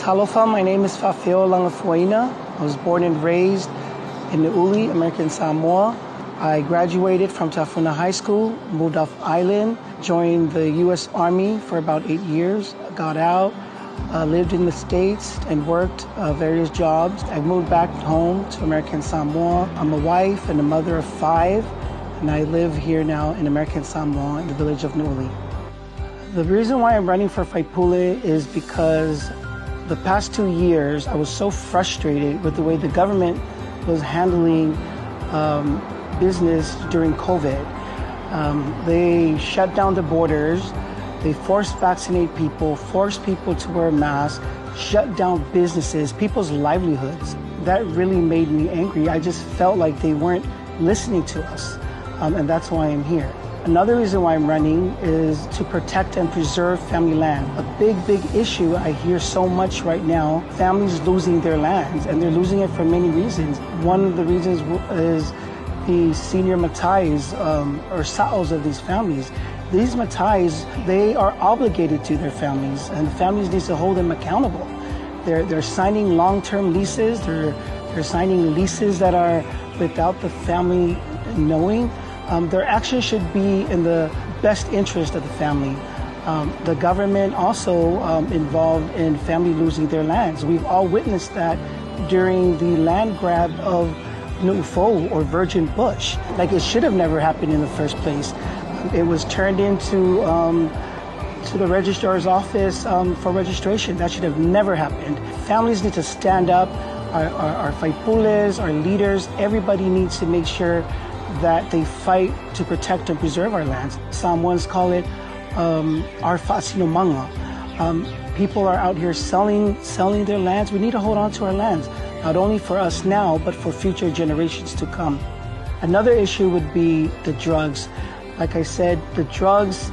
Talofa, my name is Fafeo Langafuaina. I was born and raised in Niuli, American Samoa. I graduated from Tafuna High School, moved off island, joined the U.S. Army for about 8 years, got out, lived in the States and worked various jobs. I moved back home to American Samoa. I'm a wife and a mother of 5, and I live here now in American Samoa in the village of Niuli. The reason why I'm running for Faipule is because the past 2 years I was so frustrated with the way the government was handling business during COVID. They shut down the borders, they forced vaccinate people, forced people to wear masks, shut down businesses, people's livelihoods. That really made me angry. I just felt like they weren't listening to us, and that's why I'm here. Another reason why I'm running is to protect and preserve family land. A big issue I hear so much right now, families losing their lands, and they're losing it for many reasons. One of the reasons is the senior matais or sa'os of these families. These matais, they are obligated to their families, and the families need to hold them accountable. They're signing long-term leases. They're signing leases that are without the family knowing. Their action should be in the best interest of the family. The government also involved in family losing their lands. We've all witnessed that during the land grab of Nu'ufo or Virgin Bush. Like, it should have never happened in the first place. It was turned into to the registrar's office for registration. That should have never happened. Families need to stand up. Our faipules, our leaders, everybody needs to make sure that they fight to protect and preserve our lands. Samoans call it our fa'asinomanga. People are out here selling their lands. We need to hold on to our lands, not only for us now, but for future generations to come. Another issue would be the drugs. Like I said, the drugs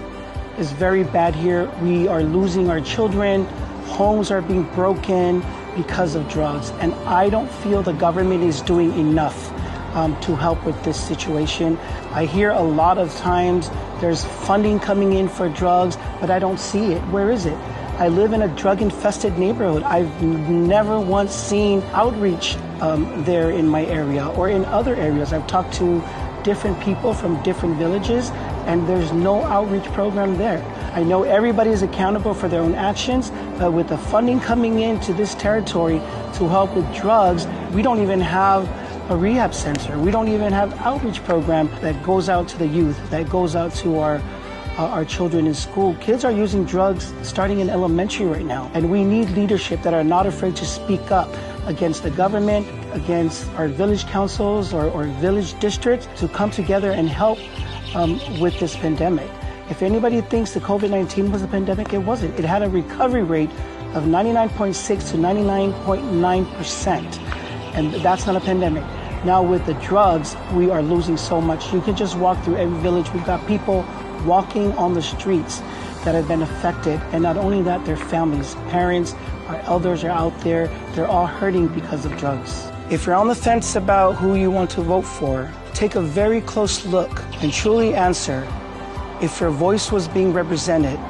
is very bad here. We are losing our children. Homes are being broken because of drugs. And I don't feel the government is doing enough to help with this situation. I hear a lot of times there's funding coming in for drugs, but I don't see it. Where is it? I live in a drug-infested neighborhood. I've never once seen outreach there in my area or in other areas. I've talked to different people from different villages, and there's no outreach program there. I know everybody is accountable for their own actions, but with the funding coming into this territory to help with drugs, we don't even have a rehab center. We don't even have outreach program that goes out to the youth, that goes out to our children in school. Kids are using drugs starting in elementary right now, and we need leadership that are not afraid to speak up against the government, against our village councils or village districts to come together and help with this pandemic. If anybody thinks the COVID-19 was a pandemic, it wasn't. It had a recovery rate of 99.6 to 99.9%, and that's not a pandemic. Now with the drugs, we are losing so much. You can just walk through every village. We've got people walking on the streets that have been affected, and not only that, their families, parents, our elders are out there. They're all hurting because of drugs. If you're on the fence about who you want to vote for, take a very close look and truly answer if your voice was being represented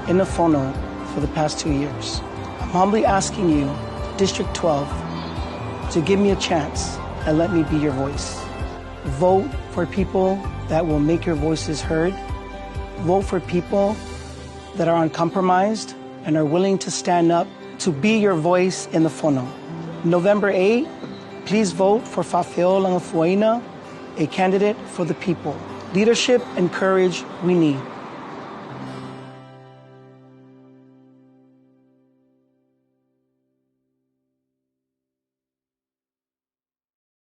in the Fono for the past 2 years. I'm humbly asking you, District 12, to give me a chance and let me be your voice. Vote for people that will make your voices heard. Vote for people that are uncompromised and are willing to stand up to be your voice in the Fono. November 8, please vote for Fafeo Langafuaina, a candidate for the people. Leadership and courage we need.